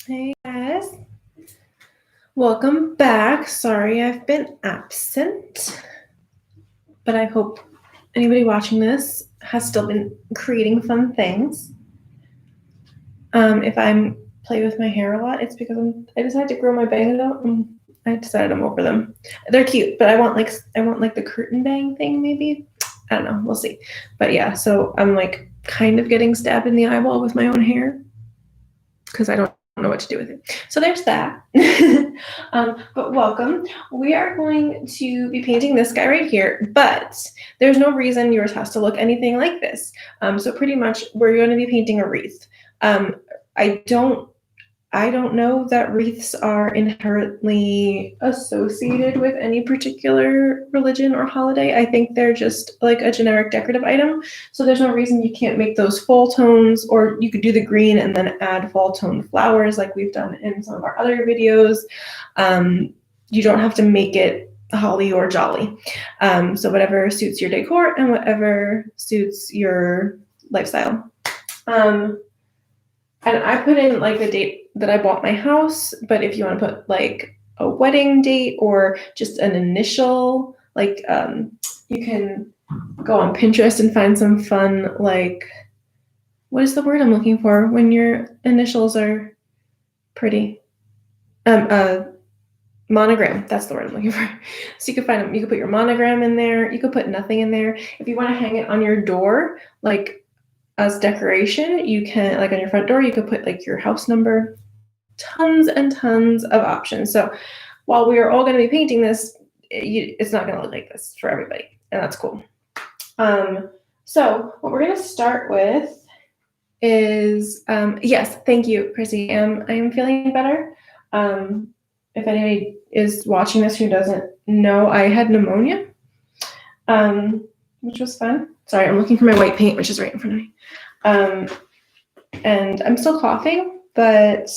Hey guys, welcome back. Sorry I've been absent, but I hope anybody watching this has still been creating fun things. If I'm play with my hair a lot, it's because I decided to grow my bangs out and I decided I'm over them. They're cute, but I want like the curtain bang thing maybe. I don't know, we'll see. But yeah, so I'm like kind of getting stabbed in the eyeball with my own hair because I don't know what to do with it. So there's that. But welcome. We are going to be painting this guy right here, but there's no reason yours has to look anything like this. So pretty much we're going to be painting a wreath. I don't know that wreaths are inherently associated with any particular religion or holiday. I think they're just like a generic decorative item. So there's no reason you can't make those fall tones, or you could do the green and then add fall tone flowers like we've done in some of our other videos. You don't have to make it holly or jolly. So whatever suits your decor and whatever suits your lifestyle. And I put in like the date that I bought my house, but if you want to put like a wedding date or just an initial, like you can go on Pinterest and find some fun, like, what is the word I'm looking for when your initials are pretty? Monogram, that's the word I'm looking for. So you can find them, you can put your monogram in there, you could put nothing in there. If you want to hang it on your door, like as decoration, you can, like on your front door, you could put like your house number, tons and tons of options. So while we are all going to be painting this, it's not going to look like this for everybody, and that's cool. So what we're going to start with is, yes, thank you, Chrissy. I am feeling better. If anybody is watching this who doesn't know, I had pneumonia, which was fun. Sorry, I'm looking for my white paint, which is right in front of me. And I'm still coughing, but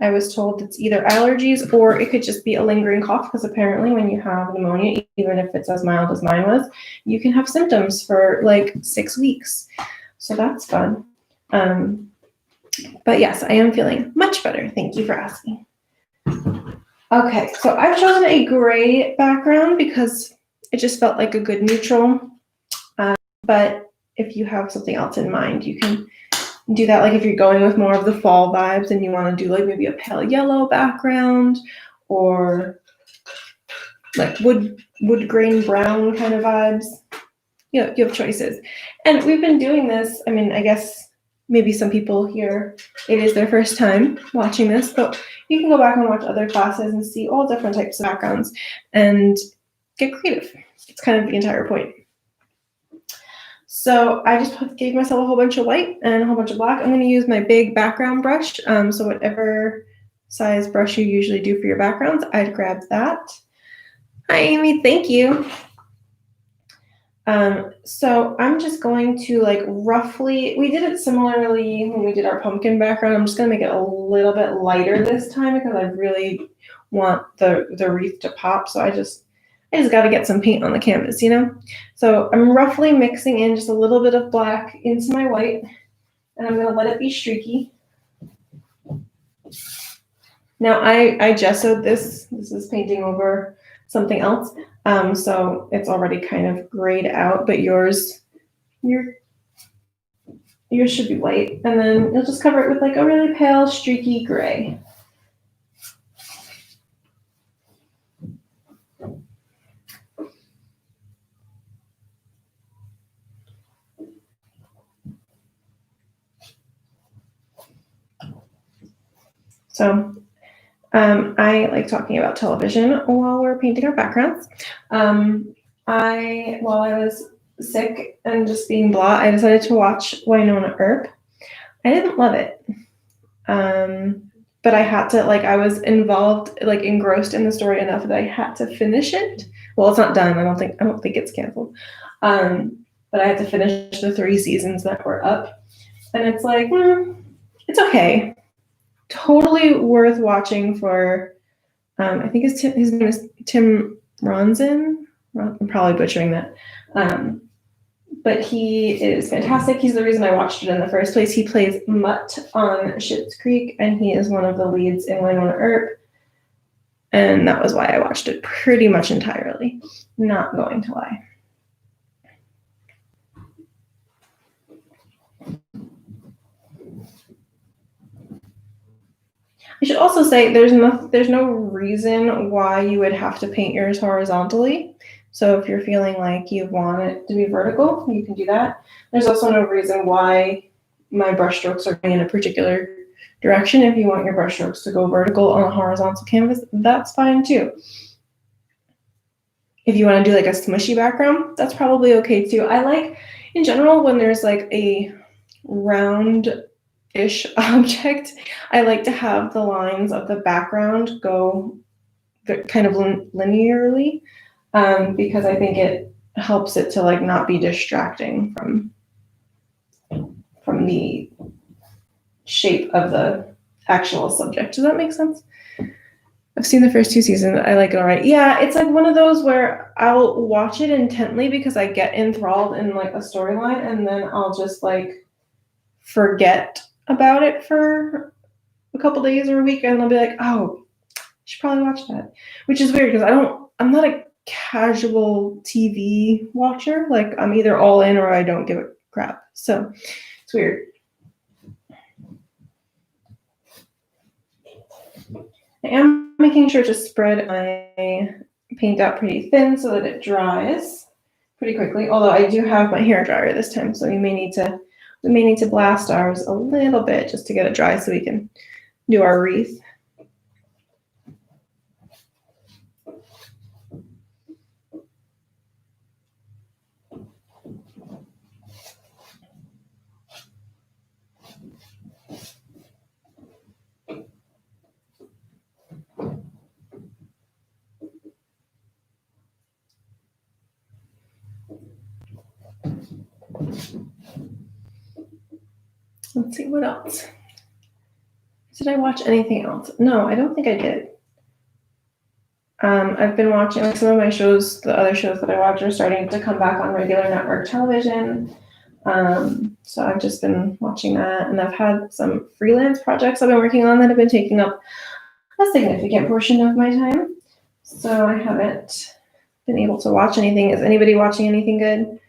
I was told it's either allergies or it could just be a lingering cough, because apparently when you have pneumonia, even if it's as mild as mine was, you can have symptoms for like 6 weeks. So that's fun. But yes, I am feeling much better. Thank you for asking. Okay, so I've chosen a gray background because it just felt like a good neutral. But if you have something else in mind, you can do that. Like if you're going with more of the fall vibes and you want to do like maybe a pale yellow background or like wood grain brown kind of vibes. You have choices. And we've been doing this. I mean, I guess maybe some people here, it is their first time watching this, but you can go back and watch other classes and see all different types of backgrounds and get creative. It's kind of the entire point. So I just gave myself a whole bunch of white and a whole bunch of black. I'm going to use my big background brush. So whatever size brush you usually do for your backgrounds, I'd grab that. Hi, Amy. Thank you. So I'm just going to like roughly, we did it similarly when we did our pumpkin background. I'm just going to make it a little bit lighter this time because I really want the wreath to pop. So I just got to get some paint on the canvas, you know? So I'm roughly mixing in just a little bit of black into my white, and I'm going to let it be streaky. Now I gessoed this. This is painting over something else. So it's already kind of grayed out, but yours should be white. And then you'll just cover it with like a really pale, streaky gray. So I like talking about television while we're painting our backgrounds. While I was sick and just being blah, I decided to watch Wynonna Earp. I didn't love it. But I had to, like, I was involved, like engrossed in the story enough that I had to finish it. Well, it's not done. I don't think it's canceled. But I had to finish the 3 seasons that were up. And it's like, it's okay. Totally worth watching for, I think his name is Tim Ronson. I'm probably butchering that. But he is fantastic. He's the reason I watched it in the first place. He plays Mutt on Schitt's Creek, and he is one of the leads in Wynonna Earp. And that was why I watched it pretty much entirely. Not going to lie. I should also say there's no reason why you would have to paint yours horizontally. So if you're feeling like you want it to be vertical, you can do that. There's also no reason why my brush strokes are going in a particular direction. If you want your brush strokes to go vertical on a horizontal canvas, that's fine too. If you want to do like a smushy background, that's probably okay too. I like, in general, when there's like a round-ish object, I like to have the lines of the background go kind of linearly, because I think it helps it to like not be distracting from the shape of the actual subject. Does that make sense? I've seen the first 2 seasons. I like it all right. Yeah, it's like one of those where I'll watch it intently because I get enthralled in like a storyline, and then I'll just like forget about it for a couple days or a week, and I'll be like, oh, I should probably watch that. Which is weird because I'm not a casual TV watcher. Like I'm either all in or I don't give a crap. So it's weird. I am making sure to spread my paint out pretty thin so that it dries pretty quickly. Although I do have my hair dryer this time, so we may need to blast ours a little bit just to get it dry so we can do our wreath. Let's see, what else? Did I watch anything else? No, I don't think I did. I've been watching like some of my shows, the other shows that I watch are starting to come back on regular network television. So I've just been watching that, and I've had some freelance projects I've been working on that have been taking up a significant portion of my time. So I haven't been able to watch anything. Is anybody watching anything good?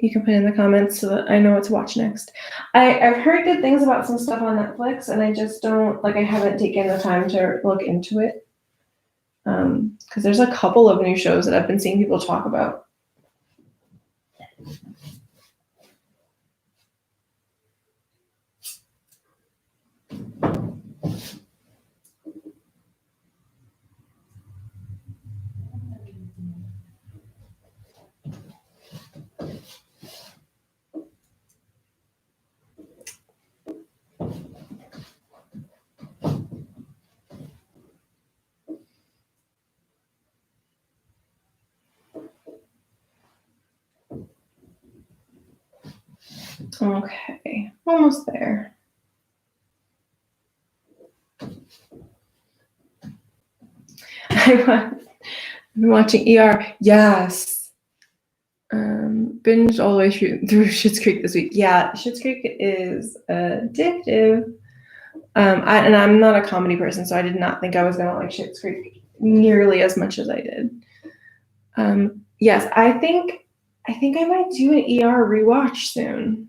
You can put in the comments so that I know what to watch next. I've heard good things about some stuff on Netflix, and I just don't, like, I haven't taken the time to look into it. Because there's a couple of new shows that I've been seeing people talk about. Okay, almost there. I've been watching ER. Yes. Binged all the way through Schitt's Creek this week. Yeah, Schitt's Creek is addictive. And I'm not a comedy person, so I did not think I was gonna like Schitt's Creek nearly as much as I did. Yes, I think I might do an ER rewatch soon,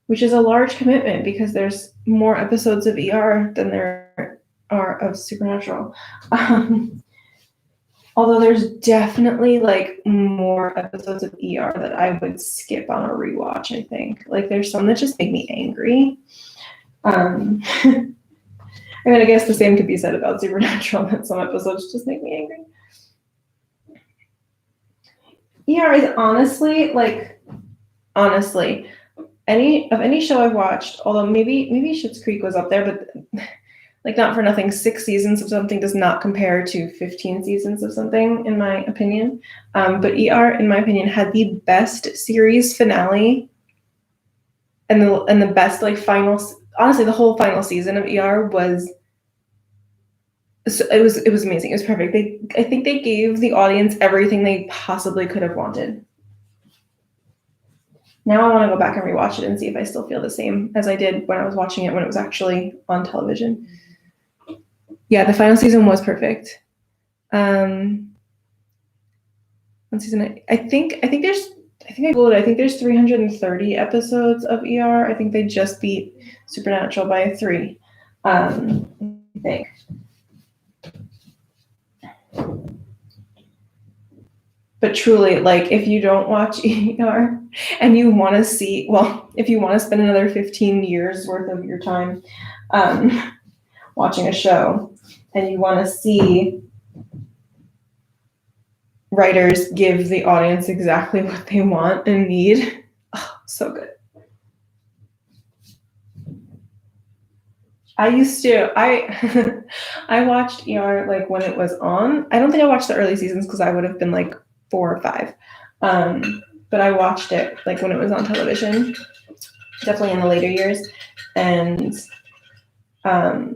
which is a large commitment because there's more episodes of ER than there are of Supernatural. Although there's definitely like more episodes of ER that I would skip on a rewatch, I think. Like there's some that just make me angry. I mean, I guess the same could be said about Supernatural, that some episodes just make me angry. ER is honestly, any show I've watched, although maybe Schitt's Creek was up there, but like not for nothing, 6 seasons of something does not compare to 15 seasons of something, in my opinion. But ER, in my opinion, had the best series finale and the best like final. Honestly, the whole final season of ER was amazing. It was perfect. I think they gave the audience everything they possibly could have wanted. Now I want to go back and rewatch it and see if I still feel the same as I did when I was watching it when it was actually on television. Yeah, the final season was perfect. One season, I think I Googled it. I think there's 330 episodes of ER. I think they just beat Supernatural by 3. I think. But truly, like, if you don't watch ER and you want to see, well, if you want to spend another 15 years worth of your time watching a show and you want to see writers give the audience exactly what they want and need, oh, so good. I I watched ER like when it was on. I don't think I watched the early seasons because I would have been like 4 or 5. But I watched it like when it was on television, definitely in the later years. And I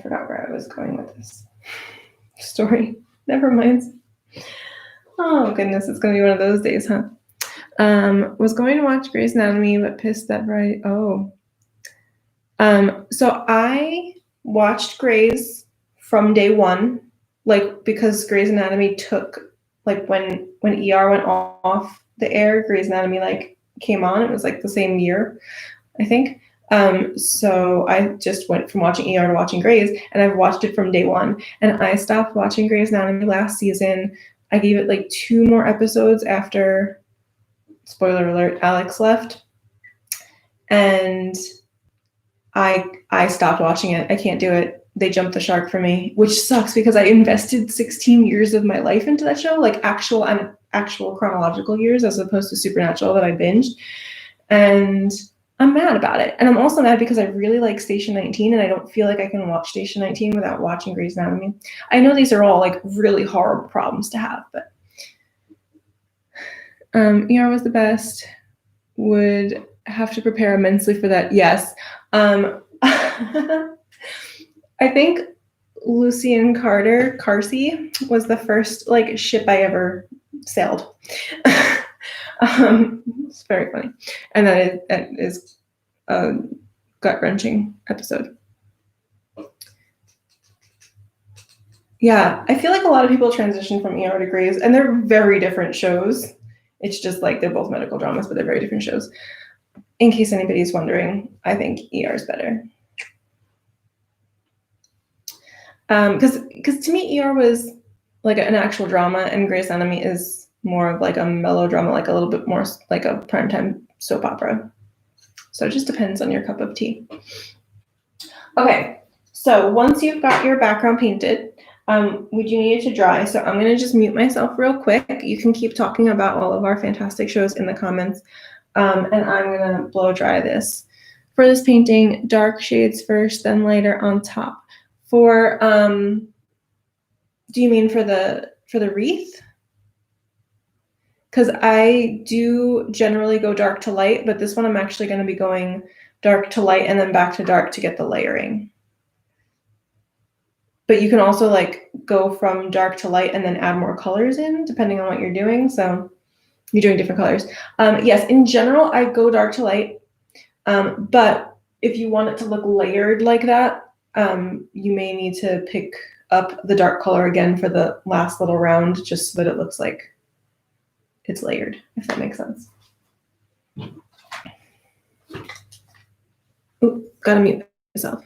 forgot where I was going with this story. Never mind. Oh goodness, it's gonna be one of those days, huh? Was going to watch Grey's Anatomy, but pissed that right. Oh. So I watched Grey's from day one, like because Grey's Anatomy took like when ER went off the air, Grey's Anatomy like came on. It was like the same year, I think. So I just went from watching ER to watching Grey's, and I've watched it from day one. And I stopped watching Grey's Anatomy last season. I gave it like 2 more episodes after, spoiler alert, Alex left. And I stopped watching it. I can't do it. They jumped the shark for me, which sucks because I invested 16 years of my life into that show, like actual chronological years as opposed to Supernatural that I binged. And I'm mad about it. And I'm also mad because I really like Station 19 and I don't feel like I can watch Station 19 without watching Grey's Anatomy. I know these are all like really horrible problems to have, but ER was the best. Would have to prepare immensely for that. Yes. I think Lucian Carcy was the first like ship I ever sailed. It's very funny, and that is a gut wrenching episode. Yeah, I feel like a lot of people transition from ER to Grey's, and they're very different shows. It's just like they're both medical dramas, but they're very different shows. In case anybody's wondering, I think ER is better. Because to me, ER was like an actual drama, and Grey's Anatomy is more of like a melodrama, like a little bit more like a primetime soap opera. So it just depends on your cup of tea. Okay, so once you've got your background painted, we do need it to dry. So I'm gonna just mute myself real quick. You can keep talking about all of our fantastic shows in the comments, and I'm gonna blow dry this. For this painting, dark shades first, then lighter on top. For do you mean for the wreath? Because I do generally go dark to light, but this one I'm actually going to be going dark to light and then back to dark to get the layering. But you can also like go from dark to light and then add more colors in depending on what you're doing. So you're doing different colors. Yes, in general, I go dark to light. But if you want it to look layered like that, you may need to pick up the dark color again for the last little round just so that it looks like it's layered, if that makes sense. Ooh, gotta mute myself.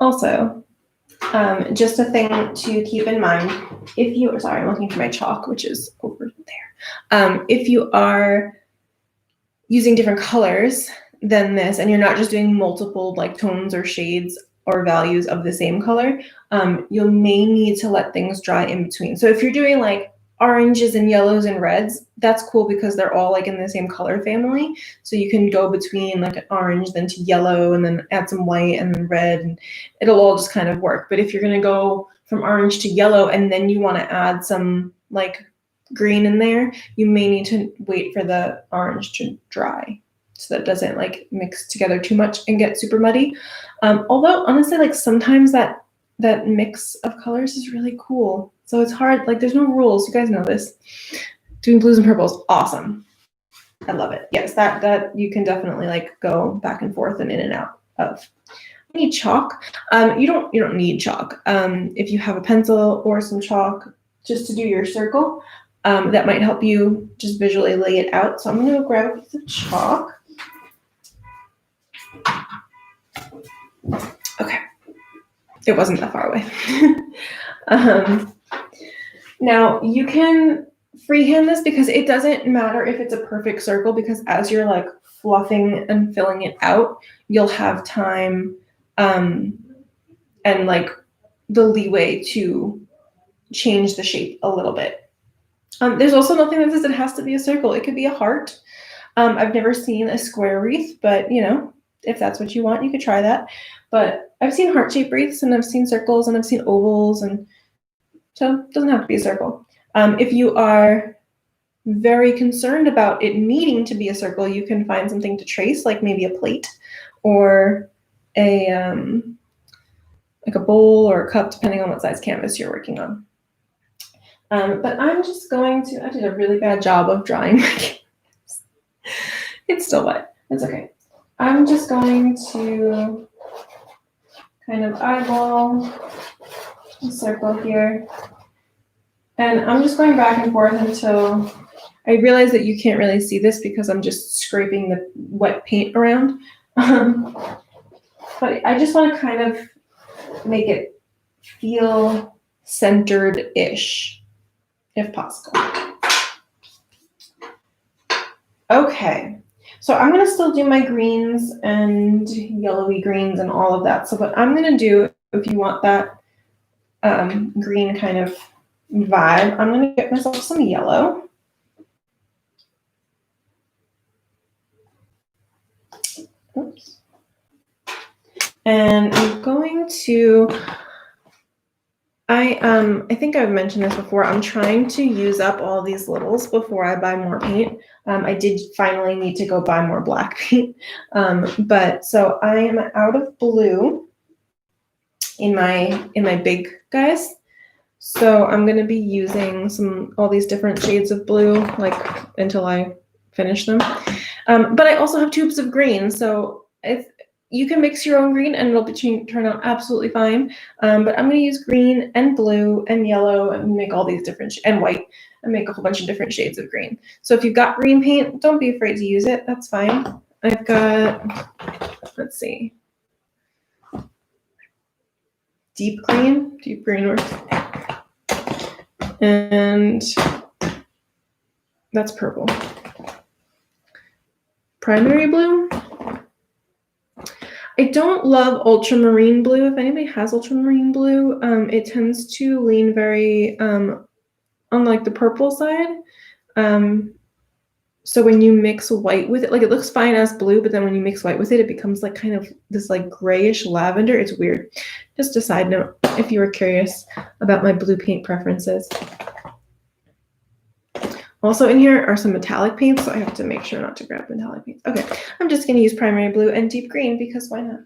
Also, just a thing to keep in mind, sorry, I'm looking for my chalk, which is over there. If you are using different colors than this, and you're not just doing multiple like tones or shades or values of the same color, you may need to let things dry in between. So if you're doing like oranges and yellows and reds, that's cool because they're all like in the same color family. So you can go between like an orange, then to yellow, and then add some white and then red, and it'll all just kind of work. But if you're gonna go from orange to yellow and then you want to add some like green in there, you may need to wait for the orange to dry so that it doesn't like mix together too much and get super muddy. Although honestly, like sometimes that mix of colors is really cool. So it's hard, like there's no rules. You guys know this. Doing blues and purples, awesome. I love it. Yes, that you can definitely like go back and forth and in and out of. You need chalk. You don't need chalk. If you have a pencil or some chalk just to do your circle, that might help you just visually lay it out. So I'm going to go grab a piece of chalk. Okay. It wasn't that far away. Now you can freehand this because it doesn't matter if it's a perfect circle, because as you're like fluffing and filling it out, you'll have time and like the leeway to change the shape a little bit. There's also nothing that says it has to be a circle. It could be a heart. I've never seen a square wreath, but you know, if that's what you want, you could try that. But I've seen heart-shaped wreaths, and I've seen circles, and I've seen ovals, and so it doesn't have to be a circle. If you are very concerned about it needing to be a circle, you can find something to trace, like maybe a plate or a like a bowl or a cup, depending on what size canvas you're working on. But I'm just going to, I did a really bad job of drawing my canvas. It's still wet. It's okay. I'm just going to kind of eyeball a circle here. And I'm just going back and forth until I realize that you can't really see this because I'm just scraping the wet paint around. But I just want to kind of make it feel centered-ish, if possible. Okay, so I'm going to still do my greens and yellowy greens and all of that. So what I'm going to do, if you want that green kind of vibe, I'm going to get myself some yellow. Oops. And I'm going to, I think I've mentioned this before, I'm trying to use up all these littles before I buy more paint. I did finally need to go buy more black paint. But so I am out of blue in my big guys. So I'm going to be using all these different shades of blue, like until I finish them. But I also have tubes of green, so if you can mix your own green and it'll turn out absolutely fine. But I'm going to use green and blue and yellow and make all these different and white and make a whole bunch of different shades of green. So if you've got green paint, don't be afraid to use it. That's fine. I've got, let's see, deep green works. And that's purple. Primary blue. I don't love ultramarine blue. If anybody has ultramarine blue, it tends to lean very on like the purple side. So when you mix white with it, like it looks fine as blue, but then when you mix white with it, it becomes like kind of this like grayish lavender. It's weird. Just a side note, if you were curious about my blue paint preferences. Also in here are some metallic paints, so I have to make sure not to grab metallic paints. Okay, I'm just going to use primary blue and deep green because why not?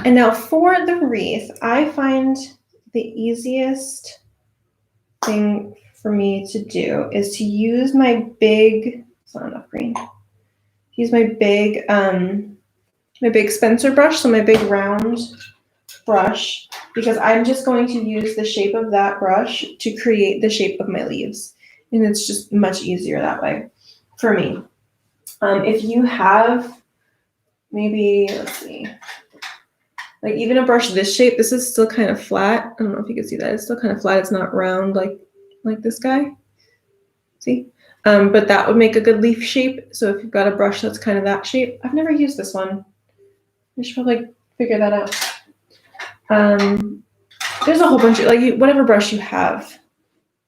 And now for the wreath, I find the easiest thing for me to do is to use my big, it's not enough green, use my big Spencer brush, so my big round brush, because I'm just going to use the shape of that brush to create the shape of my leaves. And it's just much easier that way for me. If you have maybe, let's see, like even a brush this shape, this is still kind of flat. I don't know if you can see that. It's still kind of flat. It's not round like this guy. See? But that would make a good leaf shape. So if you've got a brush that's kind of that shape, I've never used this one. I should probably figure that out. There's a whole bunch of, like, whatever brush you have,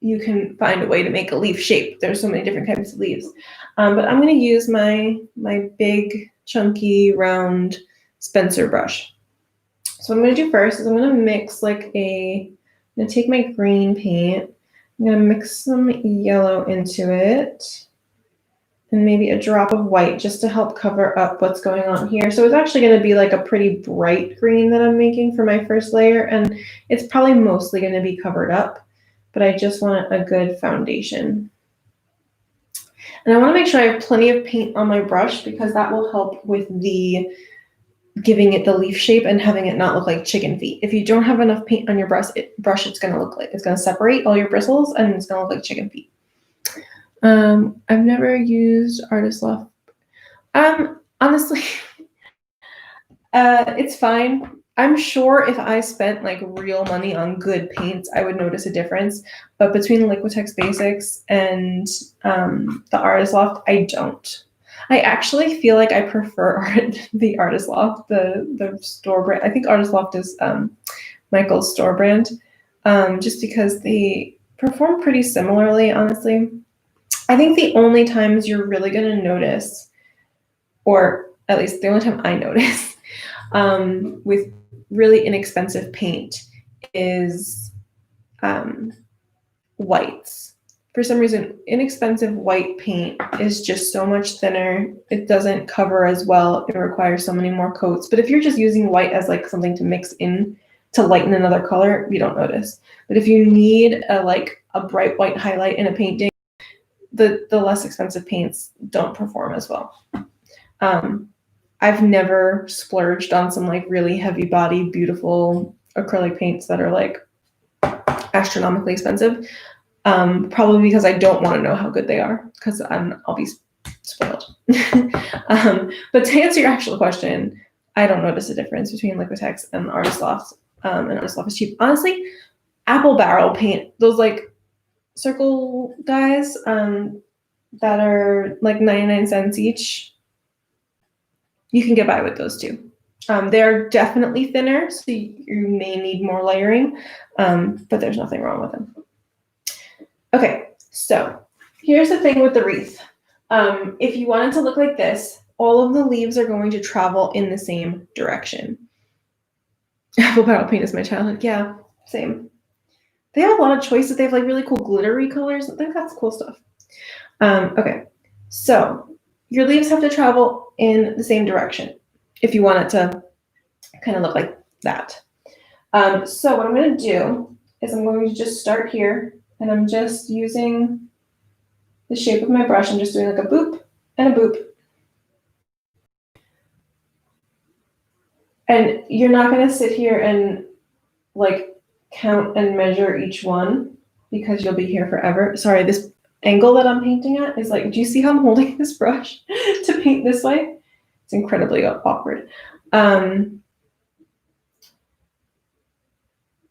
you can find a way to make a leaf shape. There's so many different types of leaves. But I'm going to use my big, chunky, round Spencer brush. So what I'm going to do first is I'm going to mix I'm going to take my green paint. I'm going to mix some yellow into it and maybe a drop of white just to help cover up what's going on here. So it's actually going to be like a pretty bright green that I'm making for my first layer, and it's probably mostly going to be covered up, but I just want a good foundation. And I want to make sure I have plenty of paint on my brush because that will help with giving it the leaf shape and having it not look like chicken feet. If you don't have enough paint on your brush, it's going to look like it's going to separate all your bristles and it's going to look like chicken feet. I've never used Artist Loft. Honestly, it's fine. I'm sure if I spent like real money on good paints, I would notice a difference. But between Liquitex Basics and the Artist Loft, I don't. I actually feel like I prefer the Artist Loft, the store brand. I think Artist Loft is Michael's store brand, just because they perform pretty similarly, honestly. I think the only times you're really going to notice, or at least the only time I notice, with really inexpensive paint is whites. For some reason, inexpensive white paint is just so much thinner. It doesn't cover as well. It requires so many more coats. But if you're just using white as like something to mix in to lighten another color, you don't notice. But if you need a bright white highlight in a painting, the less expensive paints don't perform as well. I've never splurged on some like really heavy body, beautiful acrylic paints that are like astronomically expensive. Probably because I don't want to know how good they are, because I'll be spoiled. But to answer your actual question, I don't notice a difference between Liquitex and Artist Loft. And Artist Loft is cheap. Honestly, apple barrel paint, those like circle guys that are like 99 cents each, you can get by with those too. They're definitely thinner, so you may need more layering, but there's nothing wrong with them. Okay, so here's the thing with the wreath. If you want it to look like this, all of the leaves are going to travel in the same direction. Apple barrel paint is my childhood. Yeah, same. They have a lot of choices. They have like really cool glittery colors. They've got some cool stuff. Okay, so your leaves have to travel in the same direction if you want it to kind of look like that. So what I'm going to do is I'm going to just start here, and I'm just using the shape of my brush. I'm just doing like a boop and a boop. And you're not going to sit here and like count and measure each one because you'll be here forever. Sorry, this angle that I'm painting at is like, do you see how I'm holding this brush to paint this way? It's incredibly awkward.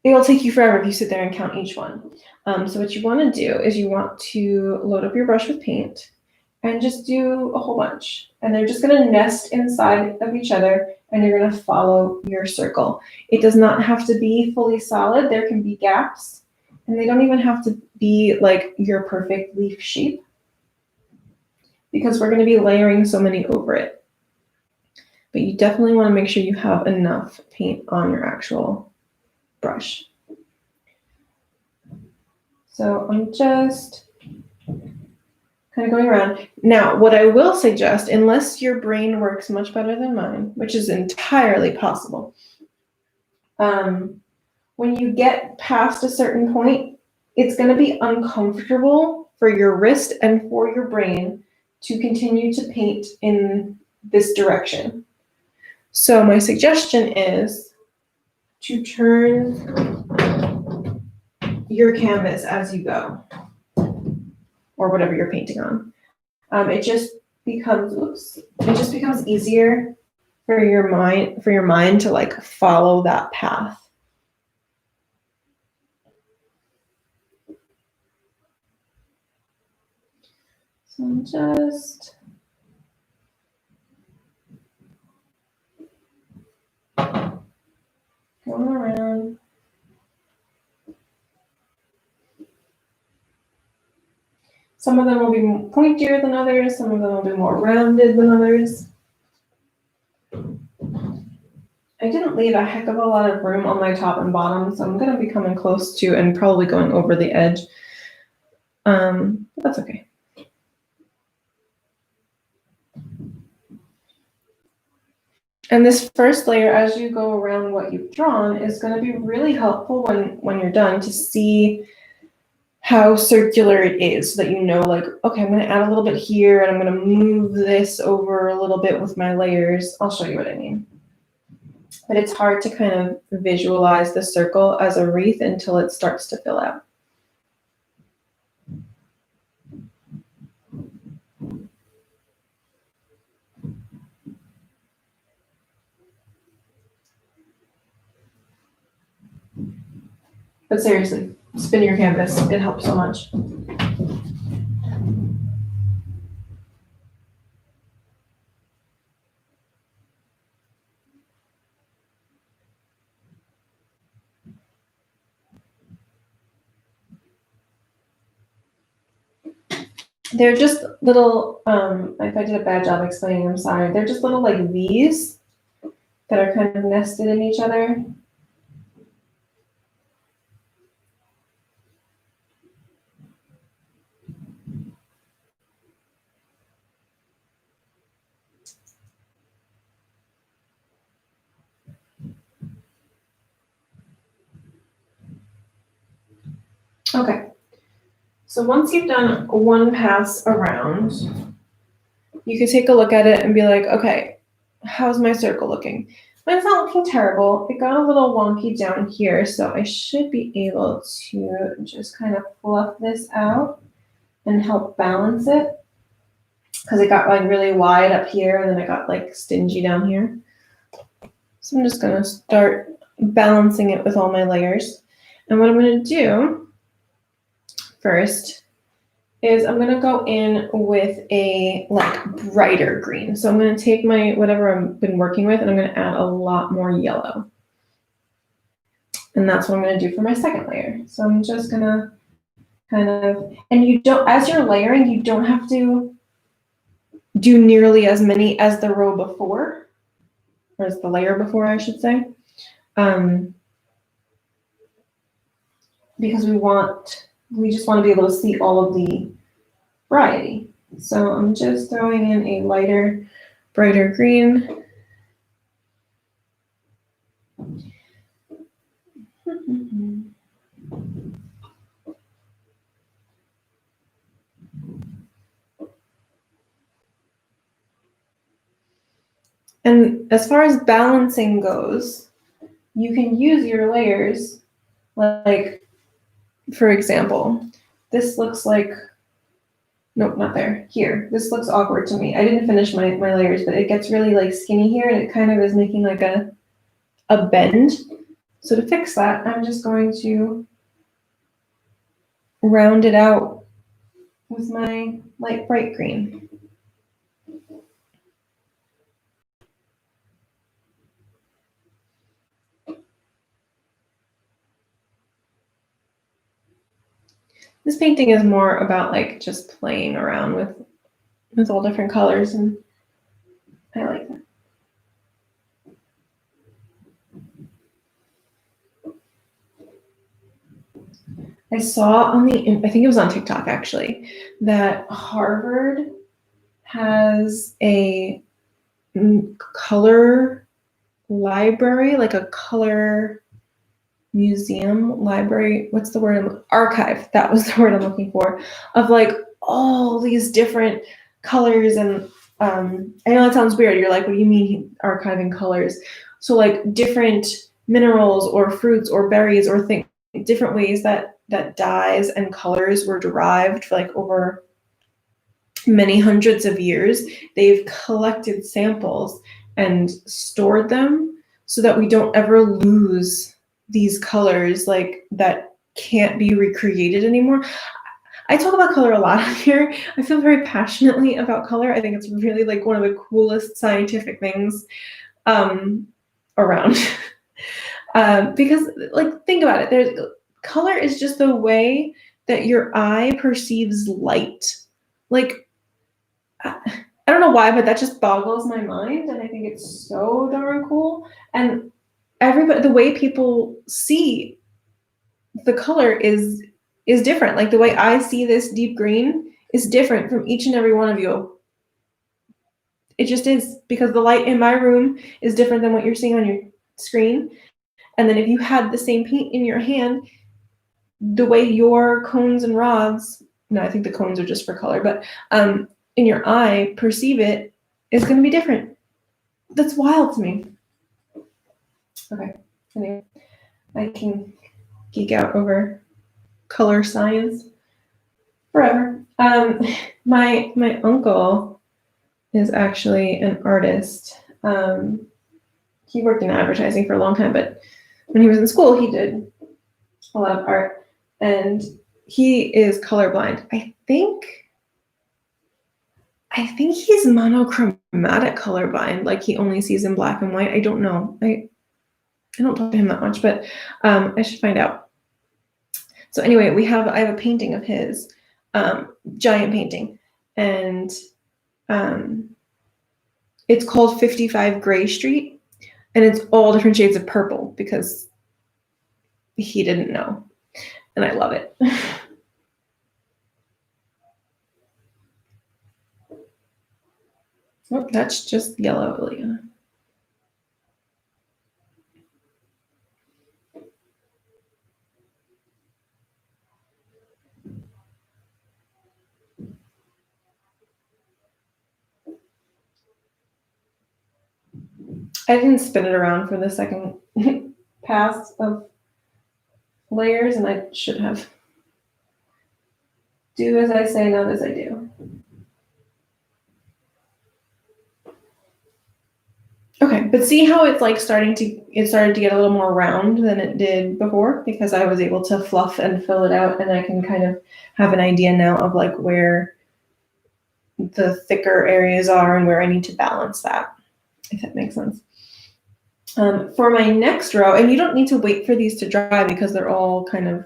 It'll take you forever if you sit there and count each one. So what you want to do is you want to load up your brush with paint and just do a whole bunch. And they're just going to nest inside of each other, and you're going to follow your circle. It does not have to be fully solid. There can be gaps, and they don't even have to be like your perfect leaf shape, because we're going to be layering so many over it. But you definitely want to make sure you have enough paint on your actual brush. So I'm just kind of going around. Now, what I will suggest, unless your brain works much better than mine, which is entirely possible, when you get past a certain point, it's going to be uncomfortable for your wrist and for your brain to continue to paint in this direction. So my suggestion is to turn your canvas as you go, or whatever you're painting on. It just becomes easier for your mind to like follow that path. So I'm just going around. Some of them will be pointier than others, some of them will be more rounded than others. I didn't leave a heck of a lot of room on my top and bottom, so I'm going to be coming close to and probably going over the edge. But that's okay. And this first layer, as you go around what you've drawn, is going to be really helpful when you're done to see how circular it is, so that you know, like, okay, I'm going to add a little bit here, and I'm going to move this over a little bit with my layers. I'll show you what I mean. But it's hard to kind of visualize the circle as a wreath until it starts to fill out. But seriously, spin your canvas. It helps so much. They're just little, if I did a bad job explaining, I'm sorry. They're just little like V's that are kind of nested in each other. Okay, so once you've done one pass around, you can take a look at it and be like, okay, how's my circle looking? Mine's not looking terrible. It got a little wonky down here, so I should be able to just kind of fluff this out and help balance it, because it got like really wide up here and then it got like stingy down here. So I'm just gonna start balancing it with all my layers. And what I'm gonna do first is I'm gonna go in with a like brighter green. So I'm gonna take my whatever I've been working with and I'm gonna add a lot more yellow. And that's what I'm gonna do for my second layer. So I'm just gonna kind of, and you don't, as you're layering, you don't have to do nearly as many as the row before, or as the layer before, I should say. Because we just want to be able to see all of the variety. So I'm just throwing in a lighter, brighter green. And as far as balancing goes, you can use your layers, like, for example, this looks like, nope, not there, here. This looks awkward to me. I didn't finish my layers, but it gets really like skinny here and it kind of is making like a bend. So to fix that, I'm just going to round it out with my light bright green. This painting is more about like just playing around with all different colors, and I like that. I saw on I think it was on TikTok actually, that Harvard has a color library, like a color museum library. What's the word? Archive. That was the word I'm looking for, of like all these different colors. And I know that sounds weird. You're like, what do you mean archiving colors? So like different minerals or fruits or berries or things, different ways that dyes and colors were derived for like over many hundreds of years, they've collected samples and stored them so that we don't ever lose these colors like that can't be recreated anymore. I talk about color a lot here. I feel very passionately about color. I think it's really like one of the coolest scientific things around. Because like, think about it. Color is just the way that your eye perceives light. Like, I don't know why, but that just boggles my mind, and I think it's so darn cool. And everybody, the way people see the color is different. Like the way I see this deep green is different from each and every one of you. It just is, because the light in my room is different than what you're seeing on your screen. And then if you had the same paint in your hand, the way your cones and rods, no, I think the cones are just for color, but in your eye perceive it is going to be different. That's wild to me. Okay, anyway, I can geek out over color science forever. My uncle is actually an artist. He worked in advertising for a long time, but when he was in school, he did a lot of art, and he is colorblind. I think he's monochromatic colorblind, like he only sees in black and white. I don't know. I don't talk to him that much, but I should find out. So anyway, I have a painting of his, giant painting, and it's called 55 Gray Street, and it's all different shades of purple because he didn't know, and I love it. Oh, that's just yellow, Ilya. I didn't spin it around for the second pass of layers, and I should have. Do as I say, not as I do. Okay, but see how it's like started to get a little more round than it did before, because I was able to fluff and fill it out, and I can kind of have an idea now of like where the thicker areas are and where I need to balance that, if that makes sense. For my next row, and you don't need to wait for these to dry because they're all kind of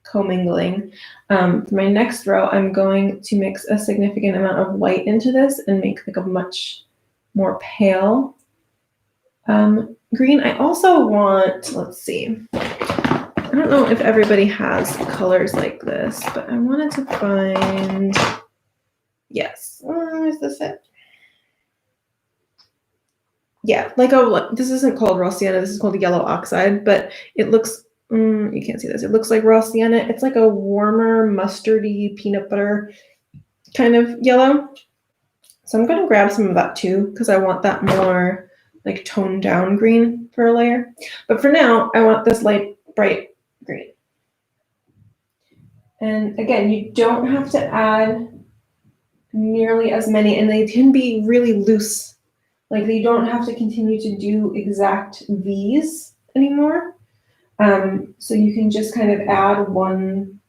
commingling. For my next row, I'm going to mix a significant amount of white into this and make like a much more pale green. I also want, let's see, I don't know if everybody has colors like this, but I wanted to find, yes, is this it? Yeah, like this isn't called raw sienna, this is called yellow oxide, but it looks, you can't see this, it looks like raw sienna. It's like a warmer, mustardy, peanut butter kind of yellow. So I'm gonna grab some of that too, because I want that more like toned down green for a layer. But for now, I want this light, bright green. And again, you don't have to add nearly as many, and they can be really loose. Like you don't have to continue to do exact V's anymore. So you can just kind of add one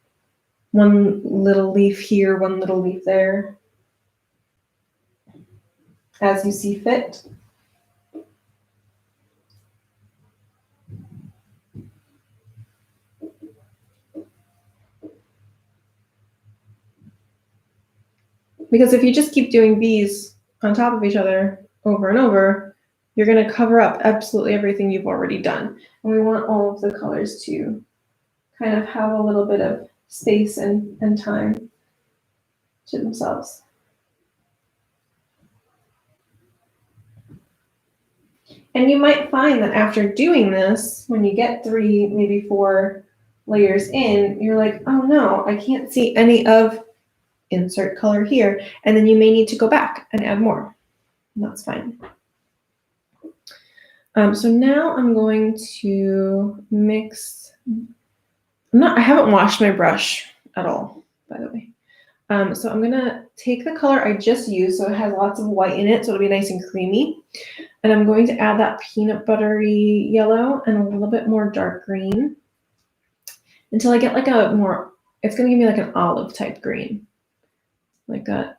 little leaf here, one little leaf there, as you see fit. Because if you just keep doing V's on top of each other over and over, you're going to cover up absolutely everything you've already done. And we want all of the colors to kind of have a little bit of space and time to themselves. And you might find that after doing this, when you get 3, maybe 4 layers in, you're like, oh no, I can't see any of insert color here. And then you may need to go back and add more. And that's fine. So now I'm going to mix, I haven't washed my brush at all, by the way. So I'm gonna take the color I just used, so it has lots of white in it, so it'll be nice and creamy. And I'm going to add that peanut buttery yellow and a little bit more dark green until I get like it's gonna give me like an olive type green. Like that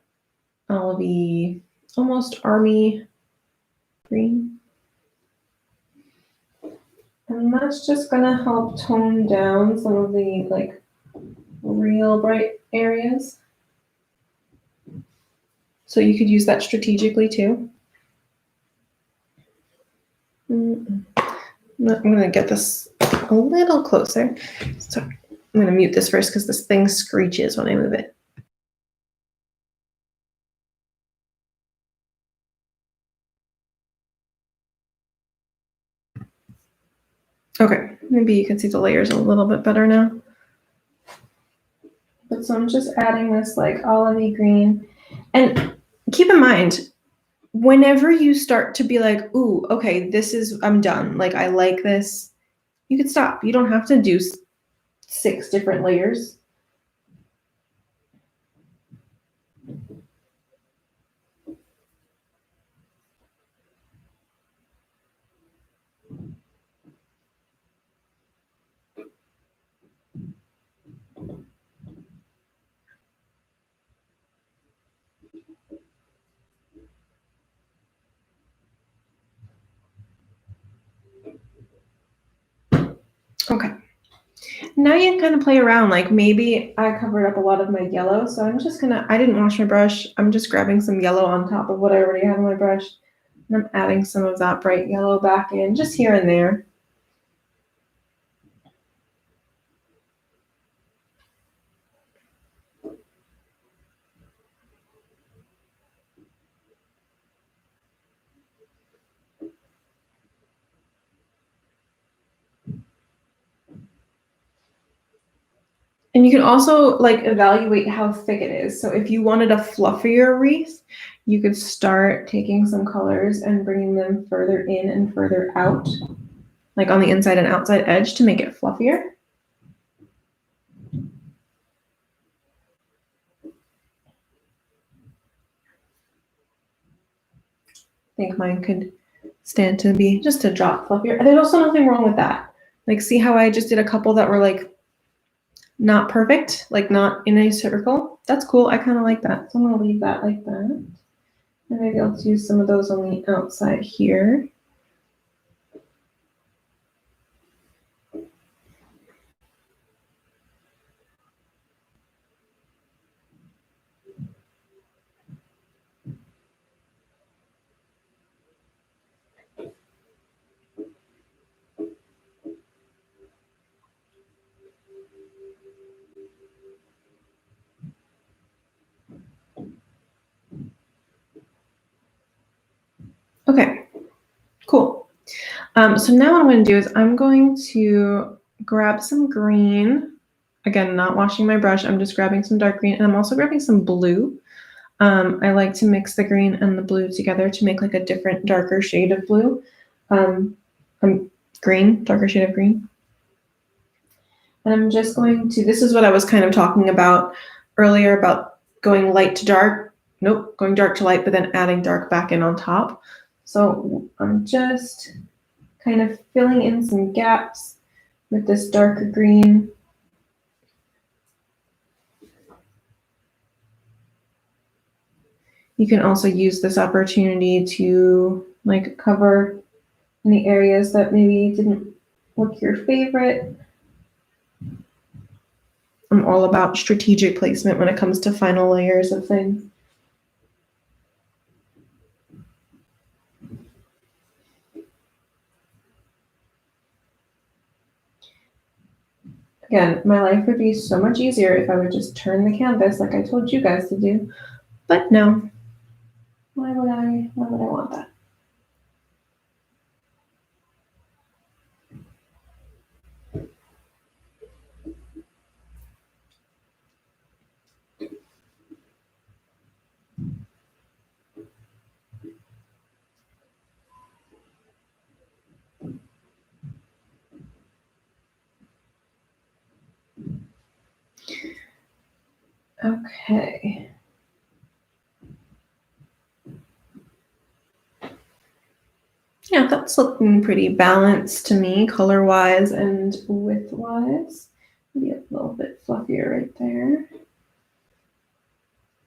olivey, almost army green. And that's just gonna help tone down some of the like real bright areas. So you could use that strategically too. I'm gonna get this a little closer. So I'm gonna mute this first because this thing screeches when I move it. Okay, maybe you can see the layers a little bit better now. But so I'm just adding this like olivey green. And keep in mind, whenever you start to be like, ooh, okay, I'm done. Like, I like this, you could stop. You don't have to do 6 different layers. Okay. Now you can kind of play around. Like maybe I covered up a lot of my yellow, so I didn't wash my brush. I'm just grabbing some yellow on top of what I already have on my brush. And I'm adding some of that bright yellow back in, just here and there. And you can also like evaluate how thick it is. So if you wanted a fluffier wreath, you could start taking some colors and bringing them further in and further out, like on the inside and outside edge to make it fluffier. I think mine could stand to be just a drop fluffier. There's also nothing wrong with that. Like, see how I just did a couple that were like not perfect, like not in a circle? That's cool. I kind of like that. So I'm going to leave that like that. And maybe I'll use some of those on the outside here. Okay, cool. So now what I'm going to do is I'm going to grab some green. Again, not washing my brush. I'm just grabbing some dark green, and I'm also grabbing some blue. I like to mix the green and the blue together to make like a different, darker shade of blue. Green, darker shade of green. And I'm just going to, this is what I was kind of talking about earlier about going light to dark. Nope, going dark to light, but then adding dark back in on top. So I'm just kind of filling in some gaps with this darker green. You can also use this opportunity to like cover any areas that maybe didn't look your favorite. I'm all about strategic placement when it comes to final layers of things. Again, my life would be so much easier if I would just turn the canvas like I told you guys to do. But no. Why would I want that? Okay. Yeah, that's looking pretty balanced to me, color-wise and width-wise. Maybe a little bit fluffier right there.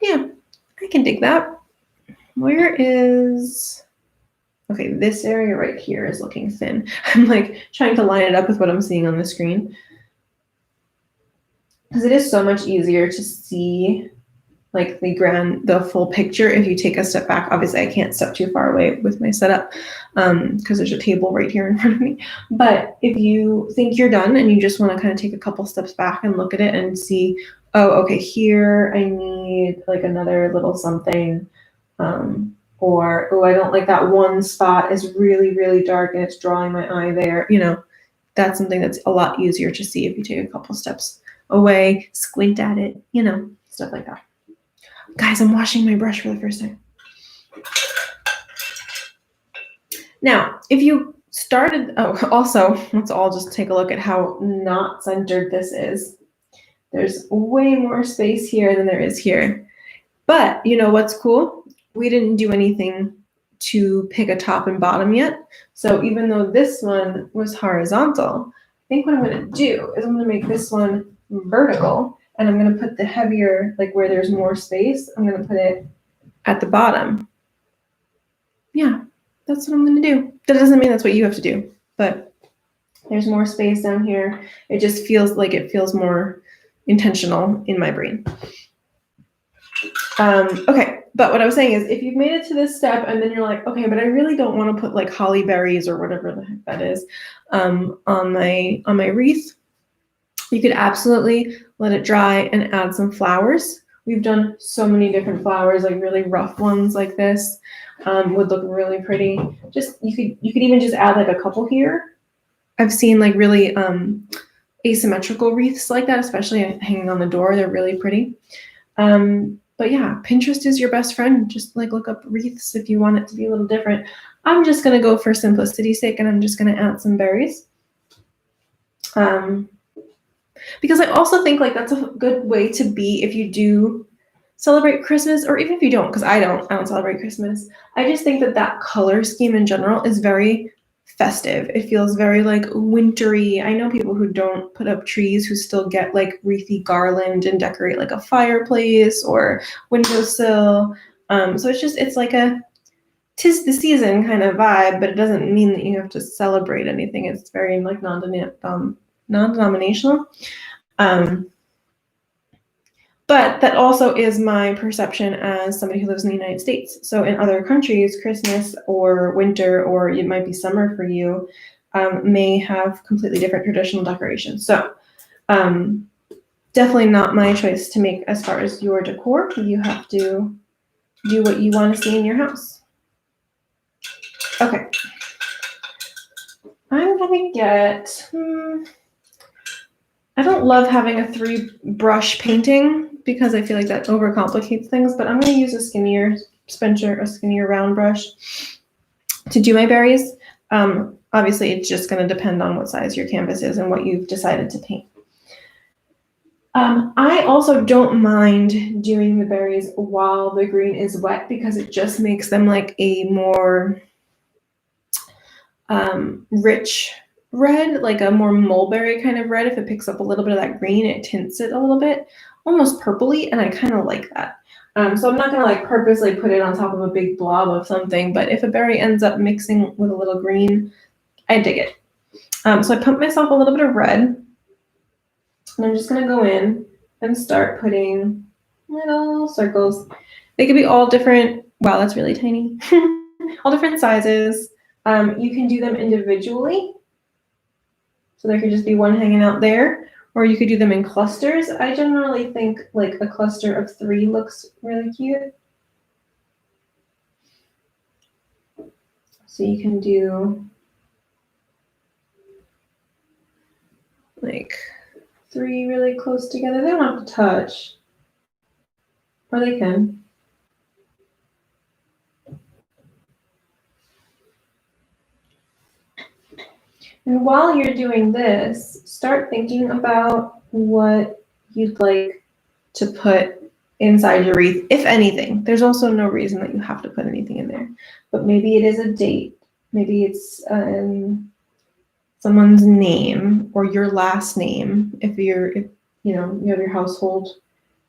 Yeah, I can dig that. Where is... Okay, this area right here is looking thin. I'm like trying to line it up with what I'm seeing on the screen. Because it is so much easier to see like the full picture if you take a step back. Obviously, I can't step too far away with my setup because there's a table right here in front of me. But if you think you're done and you just want to kind of take a couple steps back and look at it and see, oh, okay, here I need like another little something. Or, oh, I don't like that one spot is really, really dark and it's drawing my eye there. You know, that's something that's a lot easier to see if you take a couple steps away, squint at it, you know, stuff like that. Guys, I'm washing my brush for the first time. Now, if you started, also, let's all just take a look at how not centered this is. There's way more space here than there is here. But you know what's cool? We didn't do anything to pick a top and bottom yet. So even though this one was horizontal, I think what I'm going to do is I'm going to make this one vertical. And I'm going to put the heavier, like where there's more space, I'm going to put it at the bottom. Yeah, that's what I'm going to do. That doesn't mean that's what you have to do, but there's more space down here. It just feels like it feels more intentional in my brain. Okay, but what I was saying is if you've made it to this step and then you're like, okay, but I really don't want to put like holly berries or whatever the heck that is on my wreath, you could absolutely let it dry and add some flowers. We've done so many different flowers, like really rough ones like this would look really pretty. Just you could even just add like a couple here. I've seen like really asymmetrical wreaths like that, especially hanging on the door. They're really pretty. But yeah, Pinterest is your best friend. Just like look up wreaths if you want it to be a little different. I'm just gonna go for simplicity's sake, and I'm just gonna add some berries. Because I also think like that's a good way to be if you do celebrate Christmas, or even if you don't, because I don't celebrate Christmas. I just think that color scheme in general is very festive. It feels very like wintry. I know people who don't put up trees who still get like wreathy garland and decorate like a fireplace or windowsill. So it's like a 'tis the season kind of vibe, but it doesn't mean that you have to celebrate anything. It's very like non-denominational. But that also is my perception as somebody who lives in the United States. So in other countries, Christmas or winter, or it might be summer for you, may have completely different traditional decorations. So definitely not my choice to make as far as your decor. You have to do what you want to see in your house. Okay. I'm going to get, I don't love having a 3-brush painting because I feel like that overcomplicates things, but I'm going to use a skinnier round brush to do my berries. Obviously, it's just going to depend on what size your canvas is and what you've decided to paint. I also don't mind doing the berries while the green is wet because it just makes them like a more rich red, like a more mulberry kind of red. If it picks up a little bit of that green, it tints it a little bit, almost purpley, and I kind of like that. So I'm not gonna like purposely put it on top of a big blob of something, but if a berry ends up mixing with a little green, I dig it. So I pumped myself a little bit of red, and I'm just gonna go in and start putting little circles. They could be all different. Wow, that's really tiny. All different sizes. You can do them individually. So there could just be one hanging out there, or you could do them in clusters. I generally think like a cluster of 3 looks really cute. So you can do like 3 really close together. They don't have to touch, or they can. And while you're doing this, start thinking about what you'd like to put inside your wreath, if anything. There's also no reason that you have to put anything in there, but maybe it is a date. Maybe it's someone's name or your last name, if you have your household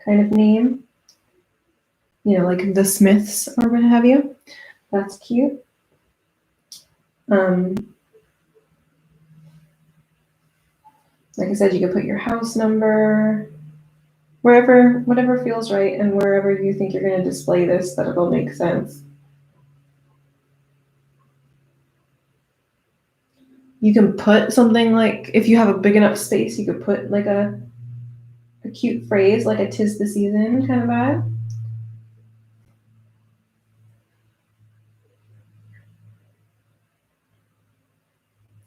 kind of name, like the Smiths or what have you. That's cute. Like I said, you could put your house number, whatever feels right, and wherever you think you're going to display this, that it'll make sense. You can put something like, if you have a big enough space, you could put like a cute phrase, like a 'tis the season kind of vibe.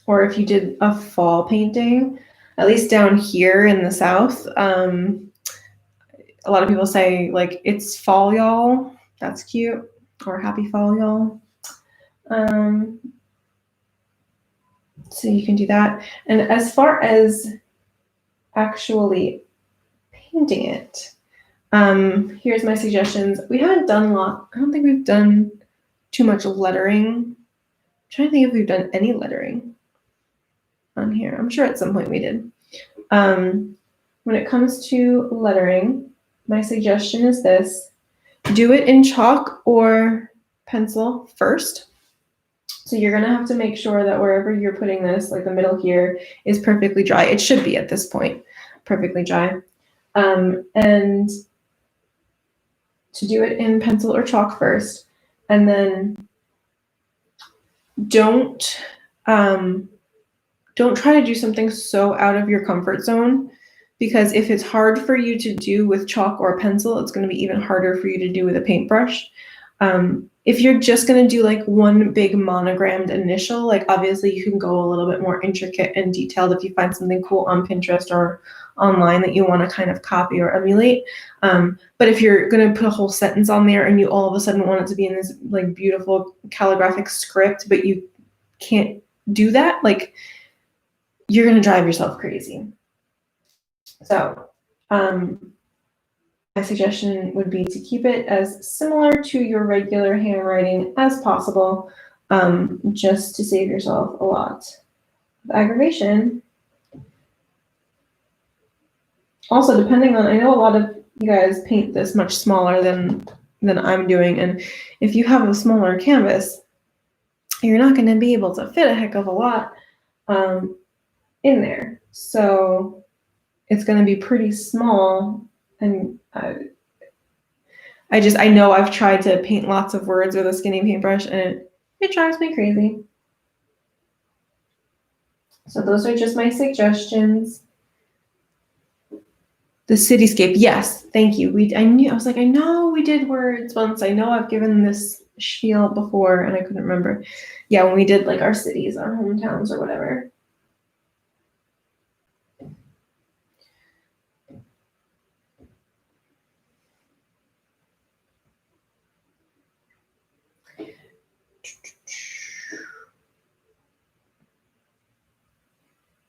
Or if you did a fall painting, at least down here in the South, a lot of people say like, it's fall, y'all. That's cute. Or happy fall, y'all. So you can do that. And as far as actually painting it, here's my suggestions. We haven't done I don't think we've done too much lettering. I'm trying to think if we've done any lettering on here. I'm sure at some point we did. When it comes to lettering, my suggestion is this: do it in chalk or pencil first. So you're gonna have to make sure that wherever you're putting this, like the middle here, is perfectly dry. It should be at this point, perfectly dry. And to do it in pencil or chalk first, and then don't try to do something so out of your comfort zone, because if it's hard for you to do with chalk or pencil, it's going to be even harder for you to do with a paintbrush. If you're just going to do like one big monogrammed initial, like obviously you can go a little bit more intricate and detailed if you find something cool on Pinterest or online that you want to kind of copy or emulate. But if you're going to put a whole sentence on there and you all of a sudden want it to be in this like beautiful calligraphic script, but you can't do that, like you're going to drive yourself crazy. So my suggestion would be to keep it as similar to your regular handwriting as possible, just to save yourself a lot of aggravation. Also, depending on, I know a lot of you guys paint this much smaller than I'm doing, and if you have a smaller canvas, you're not going to be able to fit a heck of a lot in there. So it's going to be pretty small. And I know I've tried to paint lots of words with a skinny paintbrush, and it drives me crazy. So those are just my suggestions. The cityscape, yes, thank you. I know we did words once. I know I've given this spiel before, and I couldn't remember. Yeah, when we did like our cities, our hometowns, or whatever.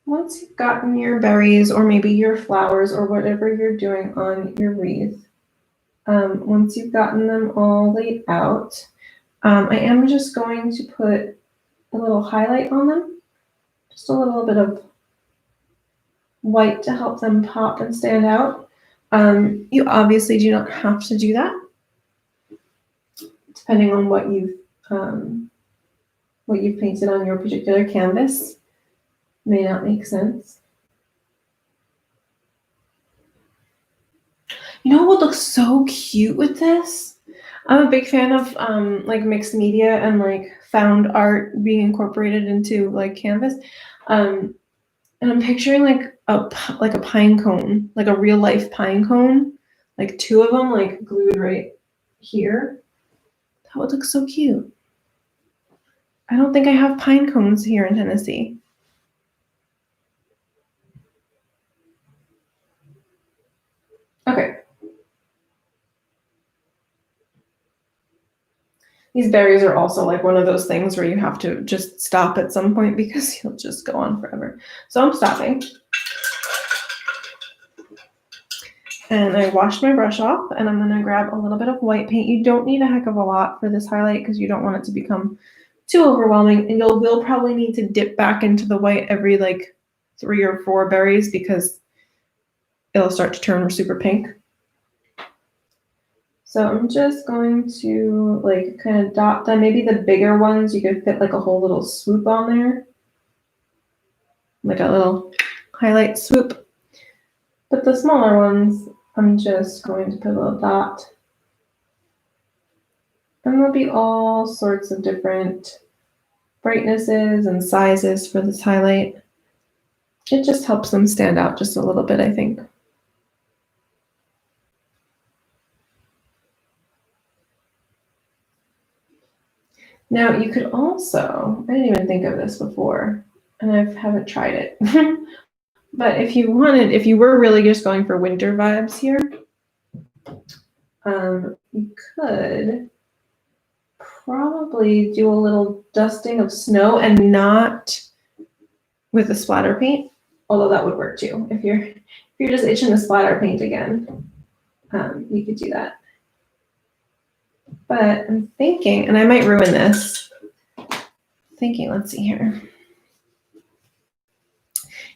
Once you've gotten your berries or maybe your flowers or whatever you're doing on your wreath, once you've gotten them all laid out, I am just going to put a little highlight on them, just a little bit of white to help them pop and stand out. You obviously do not have to do that, depending on what you've painted on your particular canvas. May not make sense. You know what looks so cute with this? I'm a big fan of like mixed media and like found art being incorporated into like canvas. And I'm picturing like a pine cone, like a real life pine cone, like two of them like glued right here. That would look so cute. I don't think I have pine cones here in Tennessee. Okay. These berries are also like one of those things where you have to just stop at some point because you'll just go on forever. So I'm stopping. And I washed my brush off, and I'm gonna grab a little bit of white paint. You don't need a heck of a lot for this highlight because you don't want it to become too overwhelming, and will probably need to dip back into the white every like 3 or 4 berries because it'll start to turn super pink. So I'm just going to like kind of dot them. Maybe the bigger ones you could fit like a whole little swoop on there, like a little highlight swoop. But the smaller ones, I'm just going to put a little dot. And there'll be all sorts of different brightnesses and sizes for this highlight. It just helps them stand out just a little bit, I think. Now you could also, I didn't even think of this before, and I haven't tried it. But if you were really just going for winter vibes here, you could probably do a little dusting of snow and not with the splatter paint, although that would work too. If you're just itching to splatter paint again, you could do that. But I'm thinking, and I might ruin this, let's see here.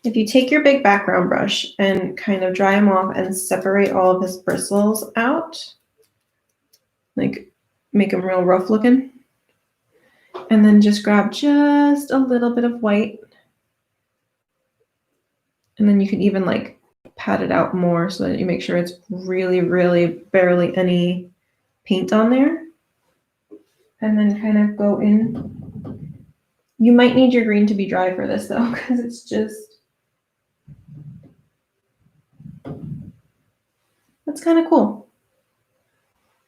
If you take your big background brush and kind of dry him off and separate all of his bristles out, like make them real rough looking, and then just grab just a little bit of white, and then you can even like pat it out more so that you make sure it's really, really barely any paint on there, and then kind of go in. You might need your green to be dry for this though, because it's just, that's kind of cool.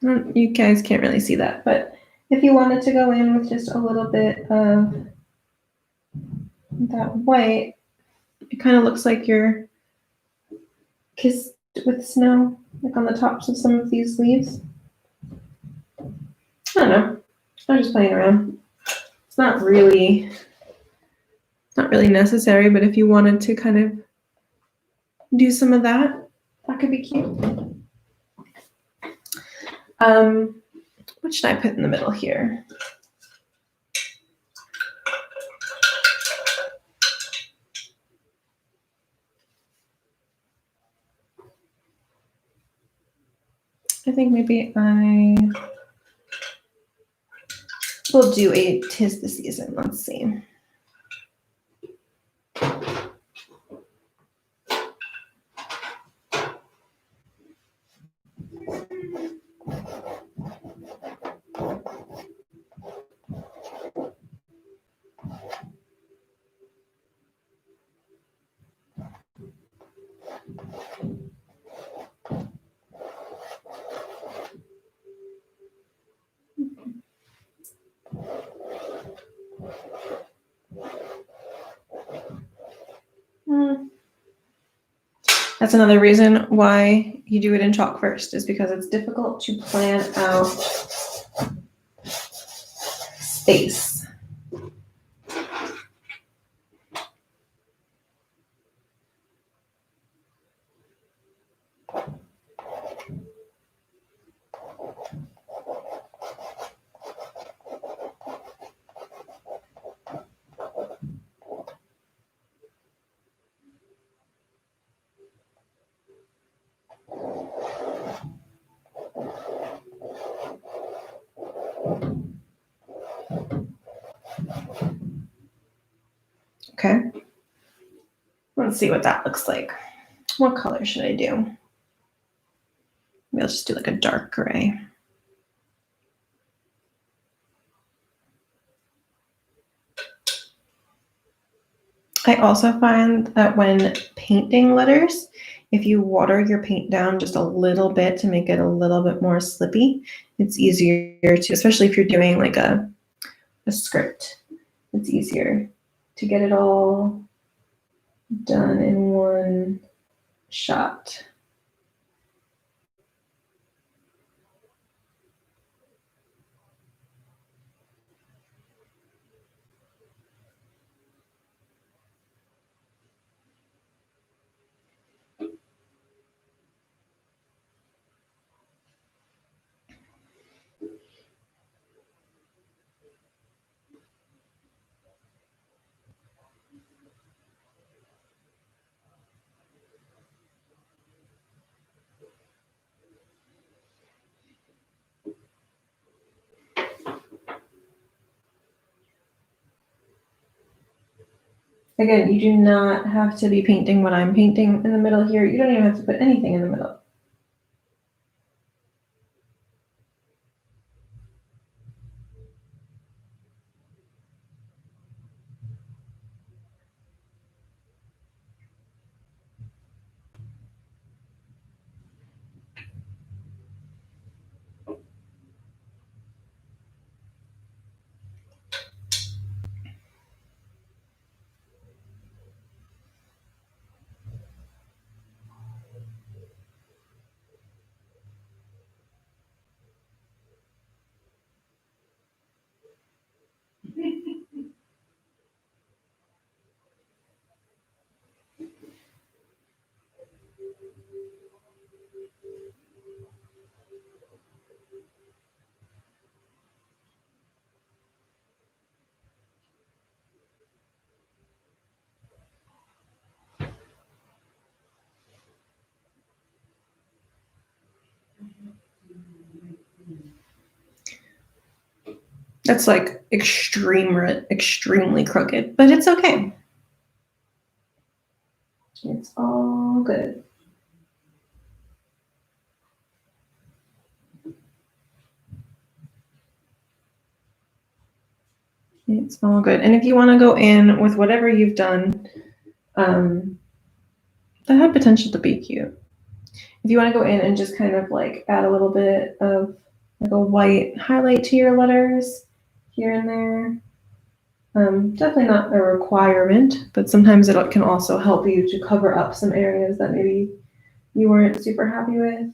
You guys can't really see that, but if you wanted to go in with just a little bit of that white, it kind of looks like you're kissed with snow, like on the tops of some of these leaves. I don't know. I'm just playing around. It's not really necessary, but if you wanted to kind of do some of that, that could be cute. What should I put in the middle here? I think maybe I will do a 'Tis the Season. Let's see. That's another reason why you do it in chalk first, is because it's difficult to plan out space. Okay. Let's see what that looks like. What color should I do? Maybe I'll just do like a dark gray. I also find that when painting letters, if you water your paint down just a little bit to make it a little bit more slippy, it's easier to, especially if you're doing like a script, it's easier to get it all done in one shot. Again, you do not have to be painting what I'm painting in the middle here. You don't even have to put anything in the middle. That's like extremely crooked, but it's okay. It's all good. It's all good. And if you want to go in with whatever you've done, that had potential to be cute. If you want to go in and just kind of like add a little bit of like a white highlight to your letters here and there. Definitely not a requirement, but sometimes it can also help you to cover up some areas that maybe you weren't super happy with.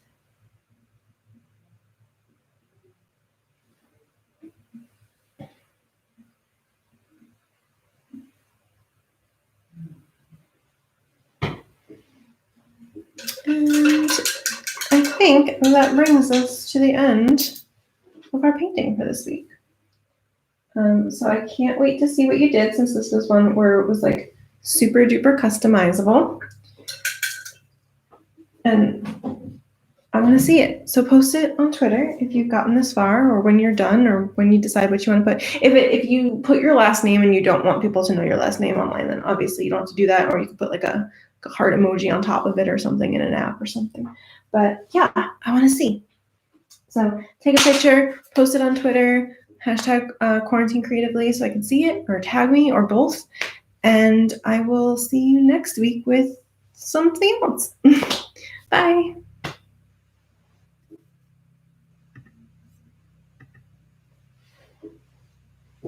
And I think that brings us to the end of our painting for this week. So I can't wait to see what you did, since this was one where it was like super duper customizable. And I want to see it. So post it on Twitter if you've gotten this far, or when you're done, or when you decide what you want to put. If you put your last name and you don't want people to know your last name online, then obviously you don't have to do that, or you can put like a heart emoji on top of it or something in an app or something. But yeah, I want to see. So take a picture, post it on Twitter, hashtag quarantine creatively so I can see it, or tag me, or both. And I will see you next week with something else. Bye.